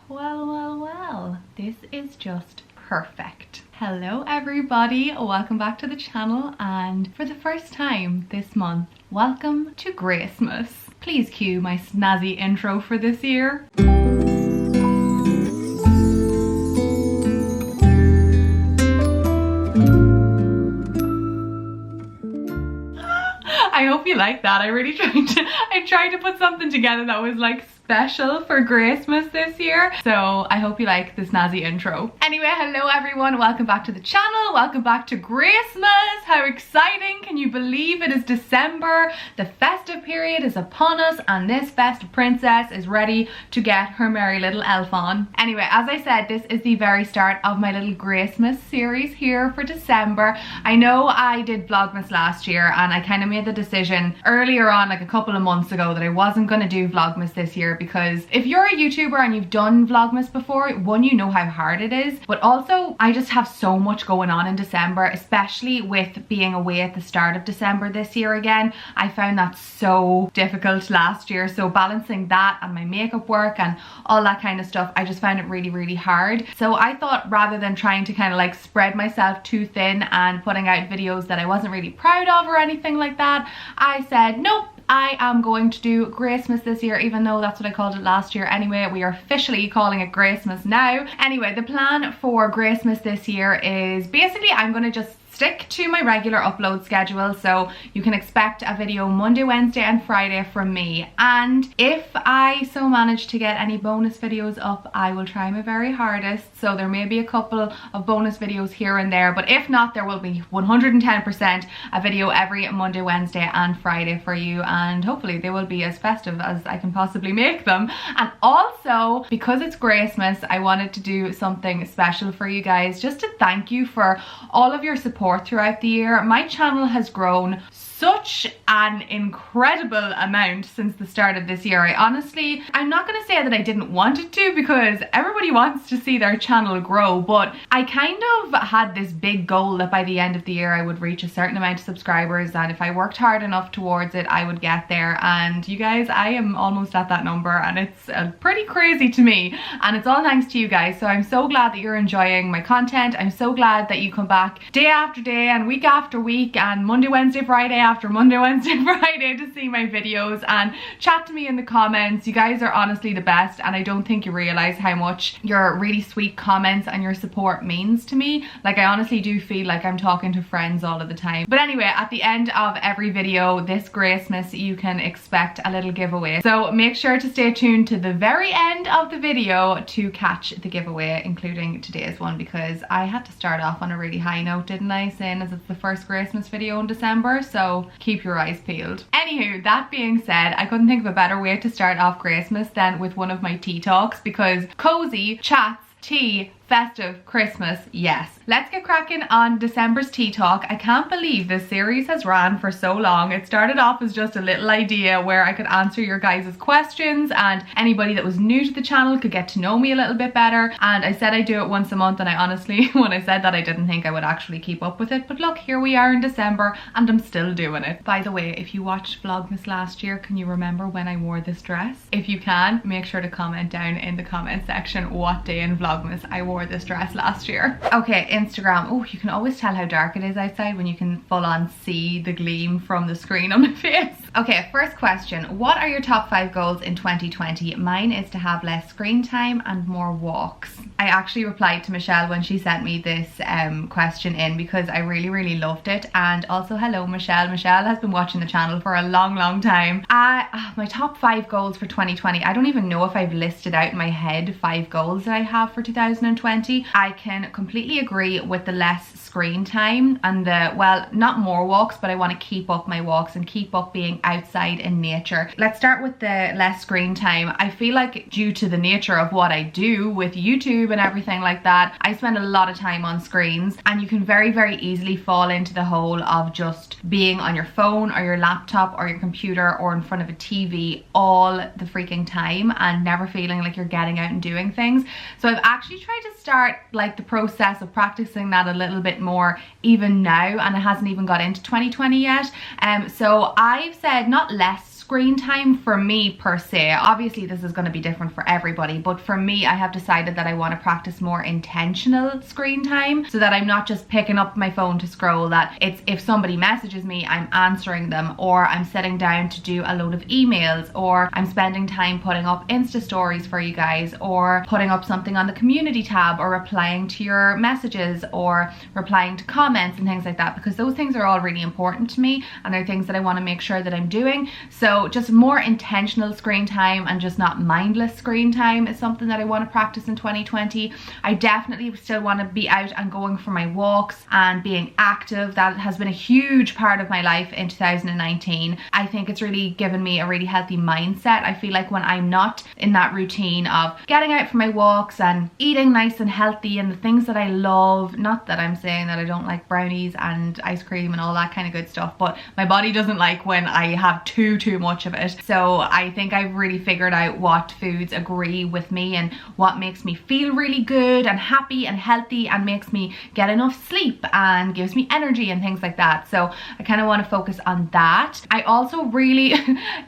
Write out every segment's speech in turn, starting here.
Well, this is just perfect. Hello everybody, welcome back to the channel, and for the first time this month, welcome to Gracemas. Please cue my snazzy intro for this year. I hope you like that. I tried to put something together that was like special for Gracemas this year, so I hope you like the snazzy intro. Anyway, hello everyone, welcome back to the channel, welcome back to Gracemas. How exciting! Can you believe it is December? The festive period is upon us and this festive princess is ready to get her merry little elf on. Anyway, as I said, this is the very start of my little Gracemas series here for December. I know I did Vlogmas last year and I kind of made the decision earlier on, like a couple of months ago, that I wasn't going to do Vlogmas this year, because if you're a YouTuber and you've done Vlogmas before, one, you know how hard it is, but also I just have so much going on in December, especially with being away at the start of December this year again. I found that so difficult last year, so balancing that and my makeup work and all that kind of stuff, I just found it really hard. So I thought, rather than trying to kind of like spread myself too thin and putting out videos that I wasn't really proud of or anything like that, I said nope, I am going to do Gracemas this year, even though that's what I called it last year. Anyway, we are officially calling it Gracemas now. Anyway, the plan for Gracemas this year is basically I'm going to just stick to my regular upload schedule, so you can expect a video Monday, Wednesday and Friday from me, and if I so manage to get any bonus videos up, I will try my very hardest, so there may be a couple of bonus videos here and there, but if not, there will be 110% a video every Monday, Wednesday and Friday for you, and hopefully they will be as festive as I can possibly make them. And also, because it's Gracemas, I wanted to do something special for you guys, just to thank you for all of your support throughout the year. My channel has grown such an incredible amount since the start of this year. I'm not going to say that I didn't want it to, because everybody wants to see their channel grow, but I kind of had this big goal that by the end of the year I would reach a certain amount of subscribers, and if I worked hard enough towards it, I would get there. And you guys, I am almost at that number, and it's pretty crazy to me, and it's all thanks to you guys. So I'm so glad that you're enjoying my content. I'm so glad that you come back day after day and week after week and Monday, Wednesday, Friday after Monday, Wednesday, Friday to see my videos and chat to me in the comments. You guys are honestly the best, and I don't think you realize how much your really sweet comments and your support means to me. Like, I honestly do feel like I'm talking to friends all of the time. But anyway, at the end of every video this Gracemas, you can expect a little giveaway, so make sure to stay tuned to the very end of the video to catch the giveaway, including today's one, because I had to start off on a really high note, didn't I, saying as it's the first Gracemas video in December, so keep your eyes peeled. Anywho, that being said, I couldn't think of a better way to start off Gracemas than with one of my tea talks, because cozy chats, tea, festive, Christmas, yes. Let's get cracking on December's tea talk. I can't believe this series has ran for so long. It started off as just a little idea where I could answer your guys' questions, and anybody that was new to the channel could get to know me a little bit better, and I said I'd do it once a month, and I honestly, when I said that, I didn't think I would actually keep up with it, but look, here we are in December and I'm still doing it. By the way, if you watched Vlogmas last year, can you remember when I wore this dress? If you can, make sure to comment down in the comment section what day in Vlogmas I wore this dress last year. Okay, Instagram. Oh, you can always tell how dark it is outside when you can full on see the gleam from the screen on my face. Okay, first question. What are your top 5 goals in 2020? Mine is to have less screen time and more walks. I actually replied to Michelle when she sent me this question in, because I really loved it. And also, hello Michelle. Michelle has been watching the channel for a long time. My top 5 goals for 2020. I don't even know if I've listed out in my head 5 goals that I have for 2020. I can completely agree with the less screen time and the, well, not more walks, but I want to keep up my walks and keep up being outside in nature. Let's start with the less screen time. I feel like due to the nature of what I do with YouTube and everything like that, I spend a lot of time on screens, and you can very easily fall into the hole of just being on your phone or your laptop or your computer or in front of a TV all the freaking time and never feeling like you're getting out and doing things. So I've actually tried to start like the process of practicing that a little bit more even now, and it hasn't even got into 2020 yet. So I've said not less screen time for me per se. Obviously this is going to be different for everybody, but for me, I have decided that I want to practice more intentional screen time so that I'm not just picking up my phone to scroll, that it's if somebody messages me, I'm answering them, or I'm sitting down to do a load of emails, or I'm spending time putting up Insta stories for you guys, or putting up something on the community tab, or replying to your messages, or replying to comments and things like that, because those things are all really important to me and they're things that I want to make sure that I'm doing. So just more intentional screen time and just not mindless screen time is something that I want to practice in 2020. I definitely still want to be out and going for my walks and being active. That has been a huge part of my life in 2019. I think it's really given me a really healthy mindset. I feel like when I'm not in that routine of getting out for my walks and eating nice and healthy and the things that I love, not that I'm saying that I don't like brownies and ice cream and all that kind of good stuff, but my body doesn't like when I have too much of it. So I think I've really figured out what foods agree with me and what makes me feel really good and happy and healthy and makes me get enough sleep and gives me energy and things like that. So I kind of want to focus on that. I also really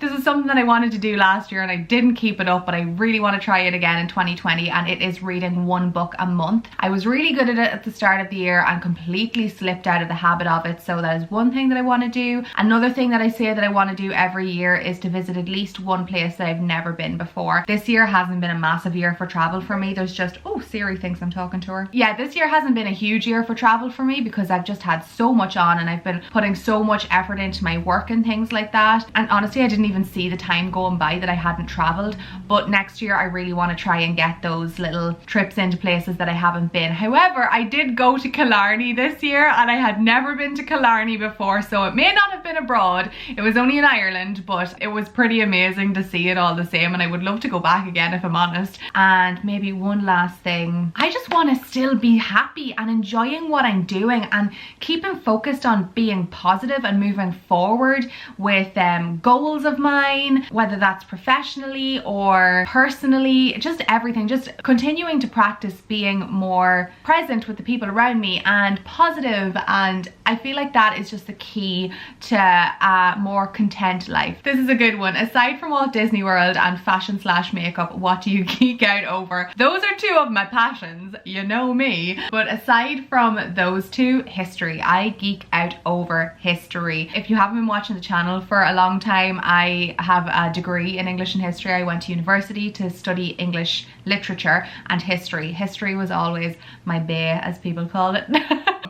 this is something that I wanted to do last year and I didn't keep it up, but I really want to try it again in 2020, and it is reading one book a month. I was really good at it at the start of the year and completely slipped out of the habit of it, so that is one thing that I want to do. Another thing that I say that I want to do every year is to visit at least one place that I've never been before. This year hasn't been a massive year for travel for me. There's just, oh, Siri thinks I'm talking to her. Yeah, this year hasn't been a huge year for travel for me because I've just had so much on and I've been putting so much effort into my work and things like that. And honestly, I didn't even see the time going by that I hadn't traveled. But next year, I really want to try and get those little trips into places that I haven't been. However, I did go to Killarney this year and I had never been to Killarney before, so it may not have been abroad. It was only in Ireland, but it was pretty amazing to see it all the same, and I would love to go back again if I'm honest. And maybe one last thing, I just want to still be happy and enjoying what I'm doing and keeping focused on being positive and moving forward with goals of mine, whether that's professionally or personally, just everything, just continuing to practice being more present with the people around me and positive. And I feel like that is just the key to a more content life. This is a good one. Aside from Walt Disney World and fashion / makeup, what do you geek out over? Those are two of my passions, you know me. But aside from those two, history. I geek out over history. If you haven't been watching the channel for a long time, I have a degree in English and history. I went to university to study English literature and history. History was always my bae, as people called it.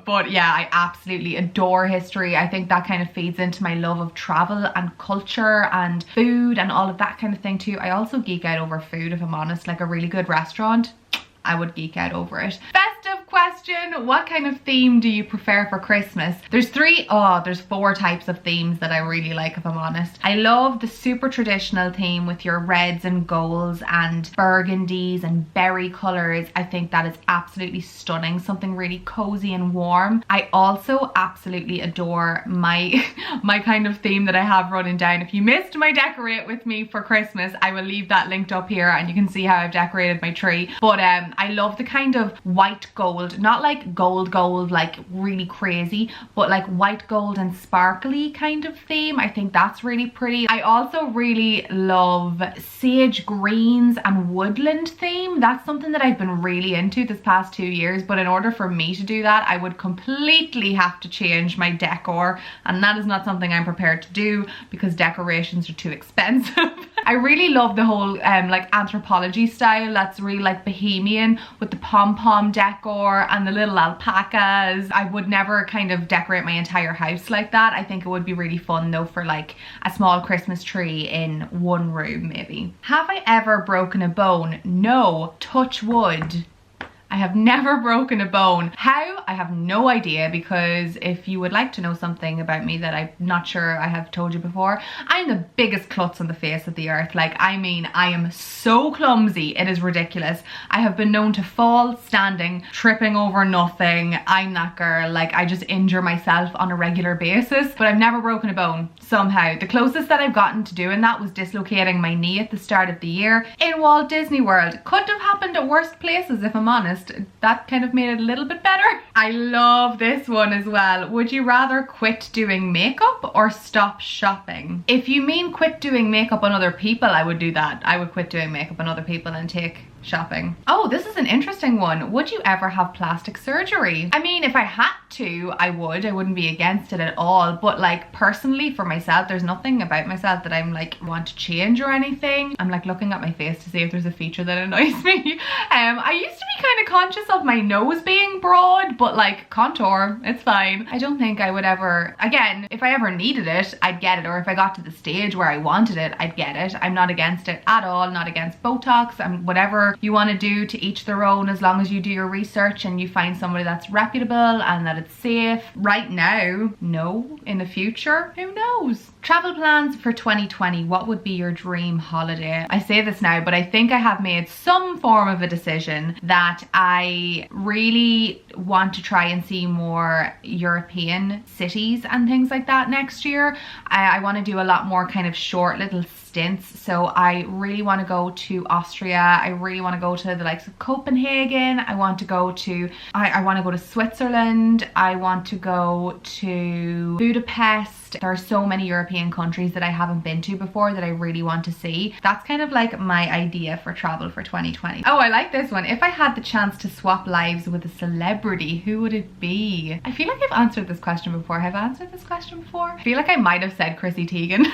But yeah, I absolutely adore history. I think that kind of feeds into my love of travel and culture and food and all of that kind of thing too. I also geek out over food, if I'm honest. Like a really good restaurant, I would geek out over it. Festive question, what kind of theme do you prefer for Christmas? There's four types of themes that I really like, if I'm honest. I love the super traditional theme with your reds and golds and burgundies and berry colors. I think that is absolutely stunning, something really cozy and warm. I also absolutely adore my kind of theme that I have running down. If you missed my decorate with me for Christmas, I will leave that linked up here and you can see how I've decorated my tree. But I love the kind of white gold, not like gold like really crazy, but like white gold and sparkly kind of theme. I think that's really pretty. I also really love sage greens and woodland theme. That's something that I've been really into this past 2 years, but in order for me to do that, I would completely have to change my decor, and that is not something I'm prepared to do because decorations are too expensive. I really love the whole like anthropology style. That's really like bohemian with the pom-pom decor and the little alpacas. I would never kind of decorate my entire house like that. I think it would be really fun though for like a small Christmas tree in one room maybe. Have I ever broken a bone? No, touch wood. I have never broken a bone. How? I have no idea, because if you would like to know something about me that I'm not sure I have told you before, I'm the biggest klutz on the face of the earth. Like, I mean, I am so clumsy, it is ridiculous. I have been known to fall standing, tripping over nothing. I'm that girl. Like, I just injure myself on a regular basis, but I've never broken a bone somehow. The closest that I've gotten to doing that was dislocating my knee at the start of the year in Walt Disney World. Couldn't have happened at worse places, if I'm honest. honest, that kind of made it a little bit better. I love this one as well. Would you rather quit doing makeup or stop shopping? If you mean quit doing makeup on other people, I would do that. I would quit doing makeup on other people and take shopping. Oh, this is an interesting one. Would you ever have plastic surgery? I mean, if I had to, I wouldn't be against it at all, but like personally for myself, there's nothing about myself that I'm like want to change or anything. I'm like looking at my face to see if there's a feature that annoys me. I used to be kind of conscious of my nose being broad, but like contour, it's fine. I don't think I would ever, again, if I ever needed it, I'd get it, or if I got to the stage where I wanted it, I'd get it. I'm not against it at all, not against Botox. Whatever you want to do, to each their own, as long as you do your research and you find somebody that's reputable and that it's safe. Right now, no. In the future, who knows? Travel plans for 2020. What would be your dream holiday? I say this now, but I think I have made some form of a decision that I really want to try and see more European cities and things like that next year. I want to do a lot more kind of short little stints. So I really want to go to Austria. I really want to go to the likes of Copenhagen. I want to go to Switzerland. I want to go to Budapest. There are so many European countries that I haven't been to before that I really want to see. That's kind of like my idea for travel for 2020. Oh, I like this one. If I had the chance to swap lives with a celebrity, who would it be? I feel like I've answered this question before. Have I answered this question before? I feel like I might have said Chrissy Teigen.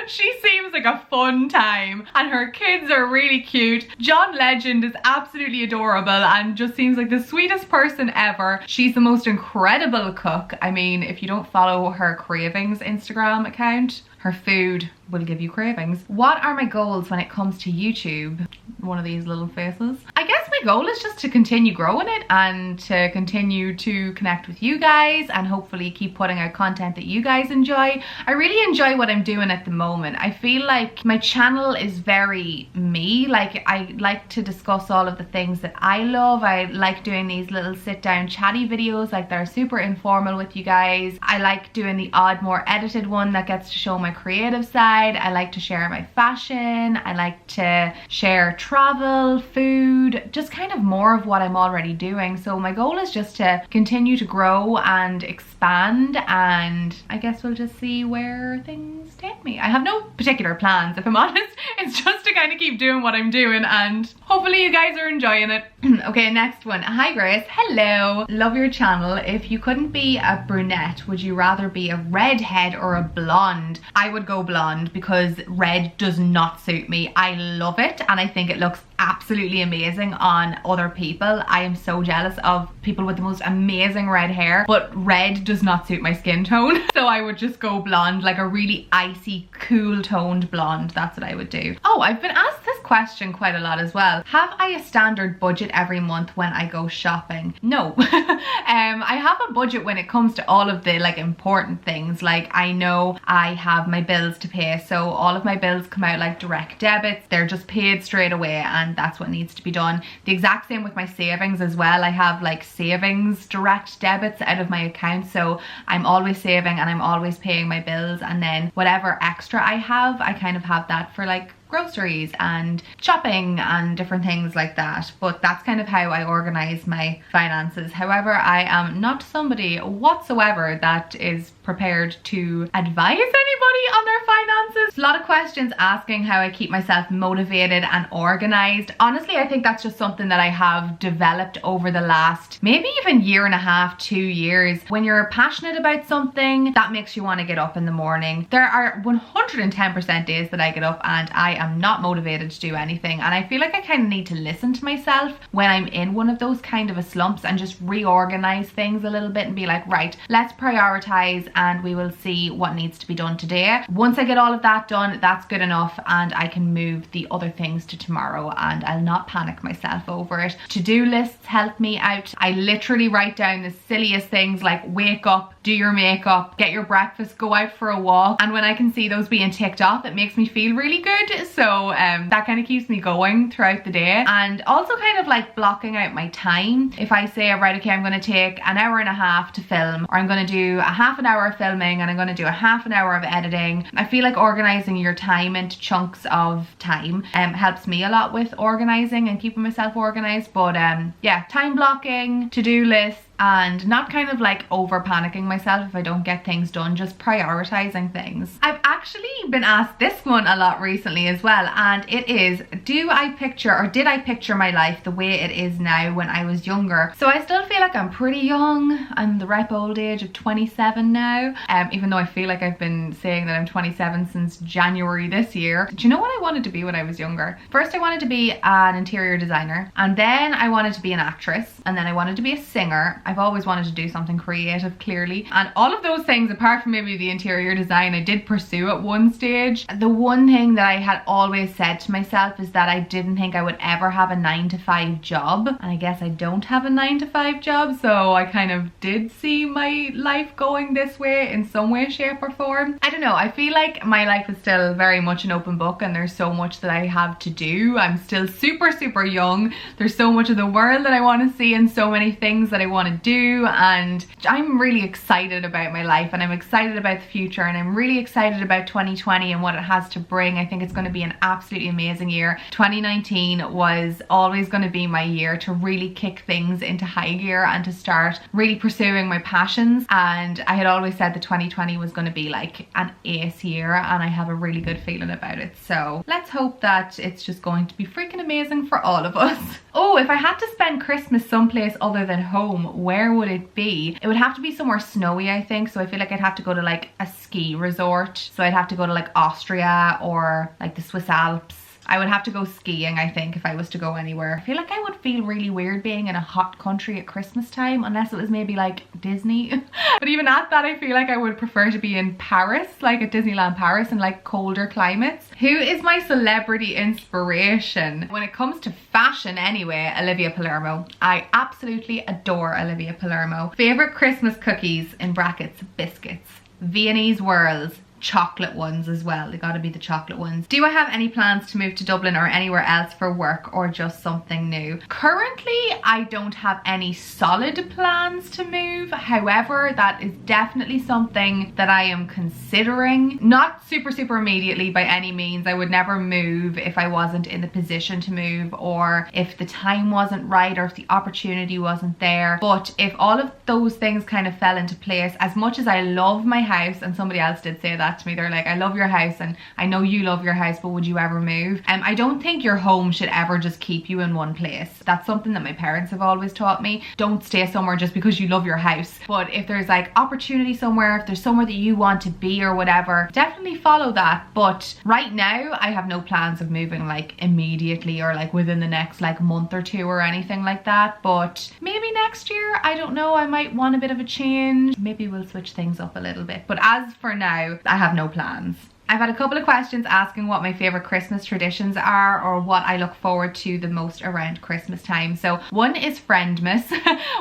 She seems like a fun time and her kids are really cute. John Legend is absolutely adorable and just seems like the sweetest person ever. She's the most incredible cook. I mean, if you don't follow her Cravings Instagram account, her food will give you cravings. What are my goals when it comes to YouTube? One of these little faces. I guess my goal is just to continue growing it and to continue to connect with you guys and hopefully keep putting out content that you guys enjoy. I really enjoy what I'm doing at the moment. I feel like my channel is very me. Like, I like to discuss all of the things that I love. I like doing these little sit down chatty videos, like they're super informal with you guys. I like doing the odd more edited one that gets to show my creative side. I like to share my fashion. I like to share travel, food, just kind of more of what I'm already doing. So my goal is just to continue to grow and expand, and I guess we'll just see where things take me. I have no particular plans, if I'm honest. It's just to kind of keep doing what I'm doing and hopefully you guys are enjoying it. Okay, next one. Hi Grace. Hello. Love your channel. If you couldn't be a brunette, would you rather be a redhead or a blonde? I would go blonde because red does not suit me. I love it and I think it looks absolutely amazing on other people. I am so jealous of people with the most amazing red hair, but red does not suit my skin tone. So I would just go blonde, like a really icy, cool toned blonde. That's what I would do. Oh, I've been asked this question quite a lot as well. Have I a standard budget every month when I go shopping? No. I have a budget when it comes to all of the like important things. Like, I know I have my bills to pay, so all of my bills come out like direct debits. They're just paid straight away and that's what needs to be done. The exact same with my savings as well. I have like savings direct debits out of my account, so I'm always saving and I'm always paying my bills, and then whatever extra I have, I kind of have that for like groceries and shopping and different things like that. But that's kind of how I organize my finances. However, I am not somebody whatsoever that is prepared to advise anybody on their finances. A lot of questions asking how I keep myself motivated and organized. Honestly, I think that's just something that I have developed over the last maybe even year and a half, 2 years. When you're passionate about something, that makes you want to get up in the morning. There are 110% days that I get up and I am not motivated to do anything, and I feel like I kind of need to listen to myself when I'm in one of those kind of a slumps and just reorganize things a little bit and be like, right, let's prioritize and we will see what needs to be done today. Once I get all of that done, that's good enough and I can move the other things to tomorrow and I'll not panic myself over it. To-do lists help me out. I literally write down the silliest things like wake up, do your makeup, get your breakfast, go out for a walk. And when I can see those being ticked off, it makes me feel really good. So that kind of keeps me going throughout the day. And also kind of like blocking out my time. If I say, right, okay, I'm going to take an hour and a half to film, or I'm going to do a half an hour of filming and I'm going to do a half an hour of editing. I feel like organizing your time into chunks of time helps me a lot with organizing and keeping myself organized. But yeah, time blocking, to-do lists, and not kind of like over panicking myself if I don't get things done, just prioritizing things. I've actually been asked this one a lot recently as well, and it is, did I picture my life the way it is now when I was younger? So I still feel like I'm pretty young. I'm the ripe old age of 27 now, even though I feel like I've been saying that I'm 27 since January this year. Do you know what I wanted to be when I was younger? First, I wanted to be an interior designer, and then I wanted to be an actress, and then I wanted to be a singer. I've always wanted to do something creative, clearly. And all of those things, apart from maybe the interior design, I did pursue at one stage. The one thing that I had always said to myself is that I didn't think I would ever have a 9-to-5 job. And I guess I don't have a 9-to-5 job, so I kind of did see my life going this way in some way, shape or form. I don't know, I feel like my life is still very much an open book and there's so much that I have to do. I'm still super young. There's so much of the world that I want to see and so many things that I want to do, and I'm really excited about my life and I'm excited about the future, and I'm really excited about 2020 and what it has to bring. I think it's going to be an absolutely amazing year. 2019 was always going to be my year to really kick things into high gear and to start really pursuing my passions, and I had always said that 2020 was going to be like an ace year, and I have a really good feeling about it. So let's hope that it's just going to be freaking amazing for all of us. Oh, if I had to spend Christmas someplace other than home, where would it be? It would have to be somewhere snowy, I think. So I feel like I'd have to go to like a ski resort. So I'd have to go to like Austria or like the Swiss Alps. I would have to go skiing, I think, if I was to go anywhere. I feel like I would feel really weird being in a hot country at Christmas time, unless it was maybe like Disney. But even at that, I feel like I would prefer to be in Paris, like at Disneyland Paris, in like colder climates. Who is my celebrity inspiration? When it comes to fashion anyway, Olivia Palermo. I absolutely adore Olivia Palermo. Favorite Christmas cookies, in brackets, biscuits. Viennese whirls. Chocolate ones as well. They gotta be the chocolate ones. Do I have any plans to move to Dublin or anywhere else for work, or just something new? Currently, I don't have any solid plans to move. However, that is definitely something that I am considering. Not super immediately by any means. I would never move if I wasn't in the position to move, or if the time wasn't right, or if the opportunity wasn't there. But if all of those things kind of fell into place, as much as I love my house, and somebody else did say that to me, they're like, I love your house and I know you love your house, but would you ever move? I don't think your home should ever just keep you in one place. That's something that my parents have always taught me. Don't stay somewhere just because you love your house. But if there's like opportunity somewhere, if there's somewhere that you want to be or whatever, definitely follow that. But right now I have no plans of moving like immediately or like within the next like month or two or anything like that. But maybe next year, I don't know, I might want a bit of a change. Maybe we'll switch things up a little bit. But as for now, I have no plans. I've had a couple of questions asking what my favorite Christmas traditions are, or what I look forward to the most around Christmas time. So one is Friendmas.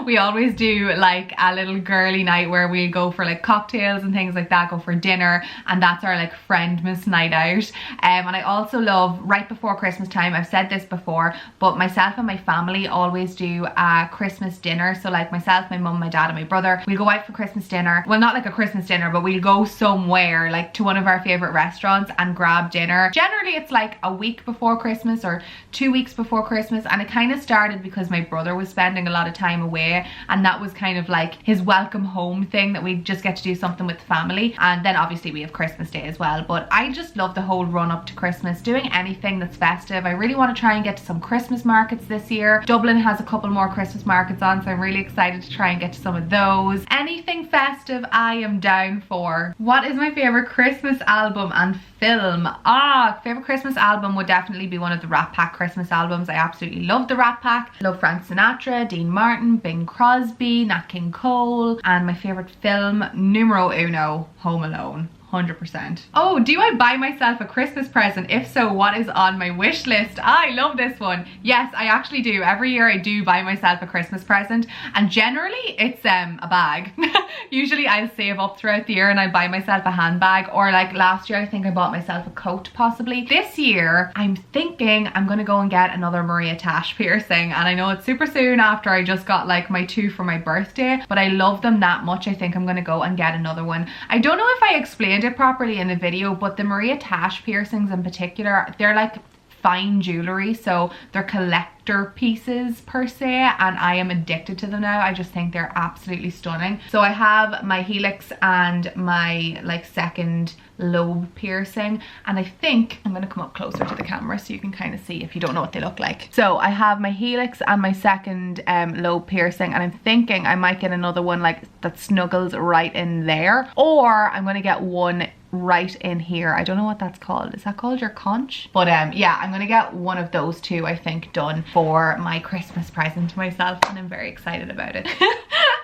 We always do like a little girly night where we go for like cocktails and things like that, go for dinner, and that's our like Friendmas night out. And I also love, right before Christmas time, I've said this before, but myself and my family always do a Christmas dinner. So like myself, my mum, my dad and my brother, we go out for Christmas dinner. Well, not like a Christmas dinner, but we'll go somewhere like to one of our favorite restaurants and grab dinner. Generally it's like a week before Christmas or 2 weeks before Christmas, and it kind of started because my brother was spending a lot of time away, and that was kind of like his welcome home thing, that we just get to do something with the family. And then obviously we have Christmas Day as well. But I just love the whole run up to Christmas, doing anything that's festive. I really want to try and get to some Christmas markets this year. Dublin has a couple more Christmas markets on, so I'm really excited to try and get to some of those. Anything festive I am down for. What is my favorite Christmas album and film? Favorite Christmas album would definitely be one of the Rat Pack Christmas albums. I absolutely love the Rat Pack. Love Frank Sinatra, Dean Martin, Bing Crosby, Nat King Cole. And my favorite film, numero uno, Home Alone. 100%. Oh, do I buy myself a Christmas present? If so, what is on my wish list? I love this one. Yes, I actually do. Every year I do buy myself a Christmas present, and generally it's a bag. Usually I'll save up throughout the year and I buy myself a handbag, or like last year I think I bought myself a coat possibly. This year I'm thinking I'm gonna go and get another Maria Tash piercing, and I know it's super soon after I just got like my 2 for my birthday, but I love them that much. I think I'm gonna go and get another one. I don't know if I explained it properly in the video, but the Maria Tash piercings in particular, they're like fine jewelry, so they're collector pieces per se, and I am addicted to them now. I just think they're absolutely stunning. So I have my helix and my like second lobe piercing, and I think I'm gonna come up closer to the camera so you can kind of see if you don't know what they look like. So I have my helix and my second lobe piercing, and I'm thinking I might get another one like that snuggles right in there, or I'm gonna get one right in here. I don't know what that's called. Is that called your conch? But yeah, I'm gonna get one of those two, I think, done for my Christmas present to myself, and I'm very excited about it.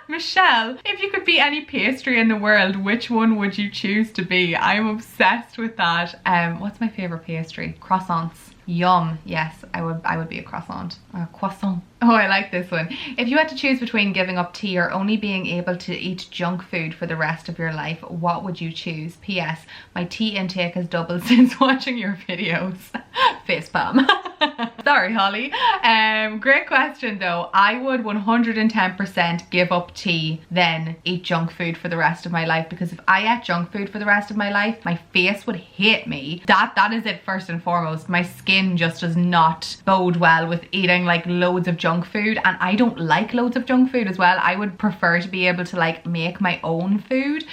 Michelle, if you could be any pastry in the world, which one would you choose to be? I'm obsessed with that. What's my favorite pastry? Croissants. Yum. Yes, I would be a croissant. A croissant. Oh, I like this one. If you had to choose between giving up tea or only being able to eat junk food for the rest of your life, what would you choose? P.S. My tea intake has doubled since watching your videos. Facepalm. Sorry, Holly. Great question though. I would 110% give up tea than eat junk food for the rest of my life, because if I ate junk food for the rest of my life, my face would hate me. That is it first and foremost. My skin just does not bode well with eating like loads of junk food, and I don't like loads of junk food as well. I would prefer to be able to like make my own food.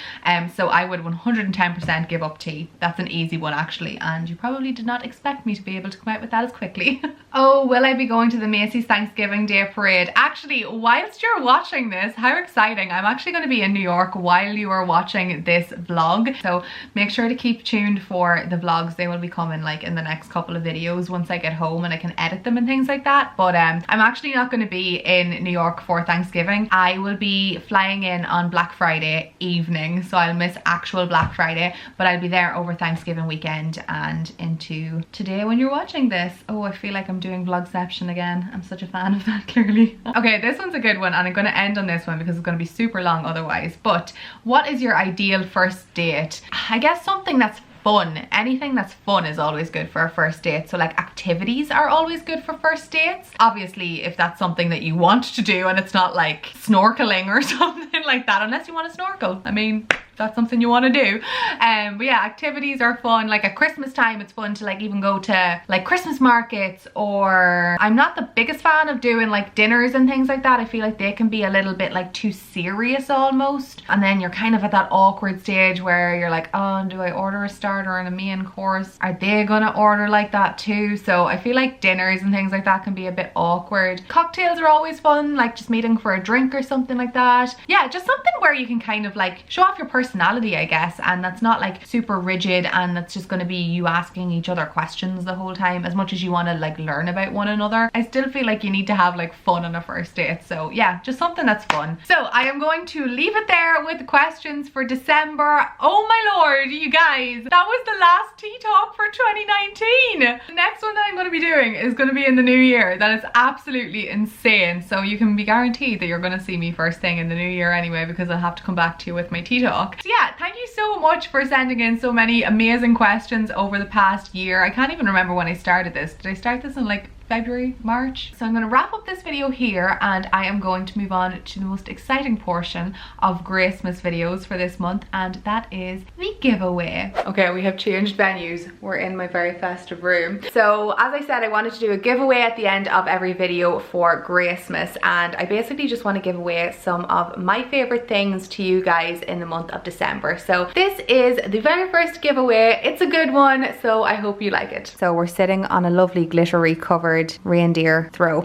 So I would 110% give up tea. That's an easy one actually, and you probably did not expect me to be able to come out with that as quickly. Oh, will I be going to the Macy's Thanksgiving Day Parade? Actually, whilst you're watching this, how exciting. I'm actually going to be in New York while you are watching this vlog, so make sure to keep tuned for the vlogs. They will be coming like in the next couple of videos once I get home and I can edit them and things like that. But I'm actually not going to be in New York for Thanksgiving. I will be flying in on Black Friday evening, so I'll miss actual Black Friday, but I'll be there over Thanksgiving weekend and into today when you're watching this. Oh, I feel like I'm doing vlogception again. I'm such a fan of that, clearly. Okay, this one's a good one, and I'm going to end on this one because it's going to be super long otherwise. But what is your ideal first date? I guess something that's fun. Anything that's fun is always good for a first date. So like activities are always good for first dates. Obviously, if that's something that you want to do and it's not like snorkeling or something like that, unless you want to snorkel. I mean, that's something you want to do. But yeah, activities are fun. Like at Christmas time, it's fun to like even go to like Christmas markets, or I'm not the biggest fan of doing like dinners and things like that. I feel like they can be a little bit like too serious almost, and then you're kind of at that awkward stage where you're like, oh, do I order a starter and a main course? Are they gonna order like that too? So I feel like dinners and things like that can be a bit awkward. Cocktails are always fun, like just meeting for a drink or something like that. Yeah, just something where you can kind of like show off your personality, I guess, and that's not like super rigid, and that's just going to be you asking each other questions the whole time. As much as you want to like learn about one another, I still feel like you need to have like fun on a first date. So yeah, just something that's fun. So I am going to leave it there with the questions for December. Oh my lord, you guys, that was the last tea talk for 2019. The next one that I'm going to be doing is going to be in the new year. That is absolutely insane. So you can be guaranteed that you're going to see me first thing in the new year anyway, because I'll have to come back to you with my tea talk. So yeah, thank you so much for sending in so many amazing questions over the past year. I can't even remember when I started this. Did I start this in like February, March? So I'm going to wrap up this video here, and I am going to move on to the most exciting portion of Gracemas videos for this month, and that is the giveaway. Okay, we have changed venues. We're in my very festive room. So as I said, I wanted to do a giveaway at the end of every video for Gracemas, and I basically just want to give away some of my favorite things to you guys in the month of December. So this is the very first giveaway. It's a good one, so I hope you like it. So we're sitting on a lovely glittery covered reindeer throw.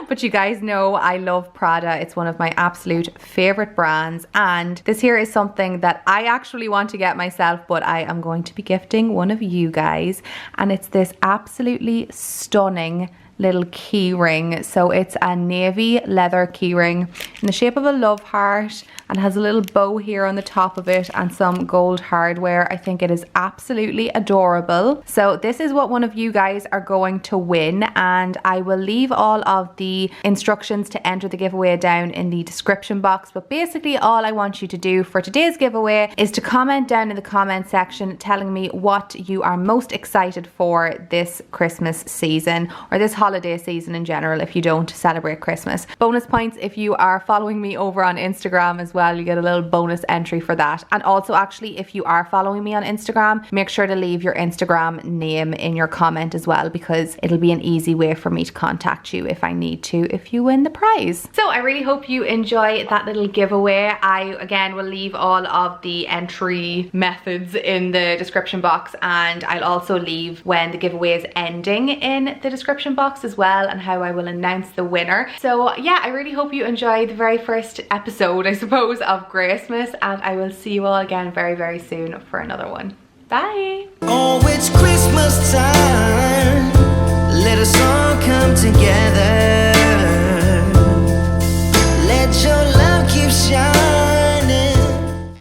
But you guys know I love Prada. It's one of my absolute favorite brands, and this here is something that I actually want to get myself, but I am going to be gifting one of you guys, and it's this absolutely stunning little key ring. So it's a navy leather key ring in the shape of a love heart, and has a little bow here on the top of it and some gold hardware. I think it is absolutely adorable. So this is what one of you guys are going to win, and I will leave all of the instructions to enter the giveaway down in the description box. But basically all I want you to do for today's giveaway is to comment down in the comment section telling me what you are most excited for this Christmas season, or this holiday season in general if you don't celebrate Christmas. Bonus points if you are following me over on Instagram as well. You get a little bonus entry for that. And also, actually, if you are following me on Instagram, make sure to leave your Instagram name in your comment as well, because it'll be an easy way for me to contact you if I need to, if you win the prize. So I really hope you enjoy that little giveaway. I again will leave all of the entry methods in the description box, and I'll also leave when the giveaway is ending in the description box as well, and how I will announce the winner. So yeah, I really hope you enjoy the very first episode, I suppose, of Gracemas, and I will see you all again very, very soon for another one. Bye! Oh, it's